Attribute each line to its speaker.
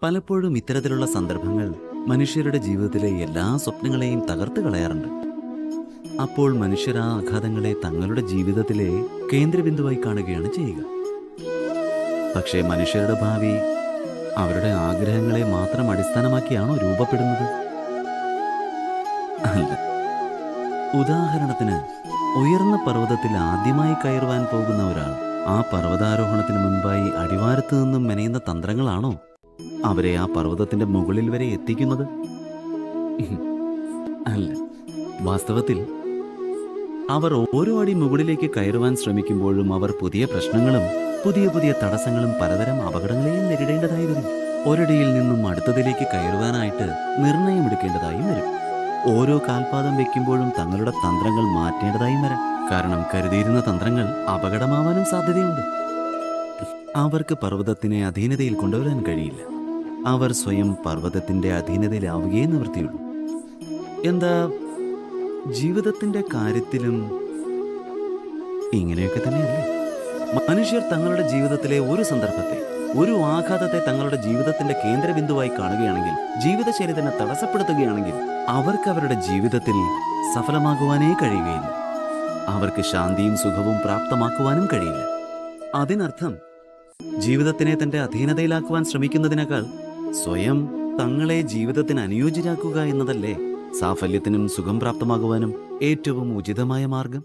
Speaker 1: പലപ്പോഴും ഇത്തരത്തിലുള്ള സന്ദർഭങ്ങൾ മനുഷ്യരുടെ ജീവിതത്തിലെ എല്ലാ സ്വപ്നങ്ങളെയും തകർത്ത് കളയാറുണ്ട്. അപ്പോൾ മനുഷ്യർ ആ ആഘാതങ്ങളെ തങ്ങളുടെ ജീവിതത്തിലെ കേന്ദ്രബിന്ദുവായി കാണുകയാണ് ചെയ്യുക. പക്ഷേ മനുഷ്യരുടെ ഭാവി അവരുടെ ആഗ്രഹങ്ങളെ മാത്രം അടിസ്ഥാനമാക്കിയാണോ രൂപപ്പെടുന്നത്? അല്ല. ഉദാഹരണത്തിന്, ഉയർന്ന പർവ്വതത്തിൽ ആദ്യമായി കയറുവാൻ പോകുന്ന ഒരാൾ ആ പർവ്വതാരോഹണത്തിന് മുൻപായി അടിവാരത്ത് നിന്നും മെനയുന്ന തന്ത്രങ്ങളാണോ അവരെ ആ പർവ്വതത്തിന്റെ മുകളിൽ വരെ എത്തിക്കുന്നത്? അല്ല. വാസ്തവത്തിൽ അവർ ഓരോ അടി മുകളിലേക്ക് കയറുവാൻ ശ്രമിക്കുമ്പോഴും അവർ പുതിയ പ്രശ്നങ്ങളും പുതിയ പുതിയ തടസ്സങ്ങളും പലതരം അപകടങ്ങളെയും നേരിടേണ്ടതായി വരും. ഒരടിയിൽ നിന്നും അടുത്തതിലേക്ക് കയറുവാനായിട്ട് നിർണയമെടുക്കേണ്ടതായും വരും. ഓരോ കാൽപാദം വെക്കുമ്പോഴും തങ്ങളുടെ തന്ത്രങ്ങൾ മാറ്റേണ്ടതായും വരാം. കാരണം കരുതിയിരുന്ന തന്ത്രങ്ങൾ അപകടമാവാനും സാധ്യതയുണ്ട്. അവർക്ക് പർവ്വതത്തിനെ അധീനതയിൽ കൊണ്ടുവരാൻ കഴിയില്ല. അവർ സ്വയം പർവ്വതത്തിന്റെ അധീനതയിലാവുകയേ നിവൃത്തിയുള്ളൂ. എന്താ, ജീവിതത്തിന്റെ കാര്യത്തിലും ഇങ്ങനെയൊക്കെ തന്നെയല്ലേ? മനുഷ്യർ തങ്ങളുടെ ജീവിതത്തിലെ ഒരു സന്ദർഭത്തെ, ഒരു ആഘാതത്തെ തങ്ങളുടെ ജീവിതത്തിന്റെ കേന്ദ്രബിന്ദുവായി കാണുകയാണെങ്കിൽ, ജീവിതശൈലി തന്നെ തടസ്സപ്പെടുത്തുകയാണെങ്കിൽ, അവർക്ക് അവരുടെ ജീവിതത്തിൽ സഫലമാകുവാനേ കഴിയുകയില്ല. അവർക്ക് ശാന്തിയും സുഖവും പ്രാപ്തമാക്കുവാനും കഴിയില്ല. അതിനർത്ഥം ജീവിതത്തിനെ തന്റെ അധീനതയിലാക്കുവാൻ ശ്രമിക്കുന്നതിനേക്കാൾ സ്വയം തങ്ങളെ ജീവിതത്തിന് അനുയോജ്യരാക്കുക എന്നതല്ലേ സാഫല്യത്തിനും സുഖം പ്രാപ്തമാകുവാനും ഏറ്റവും ഉചിതമായ മാർഗം?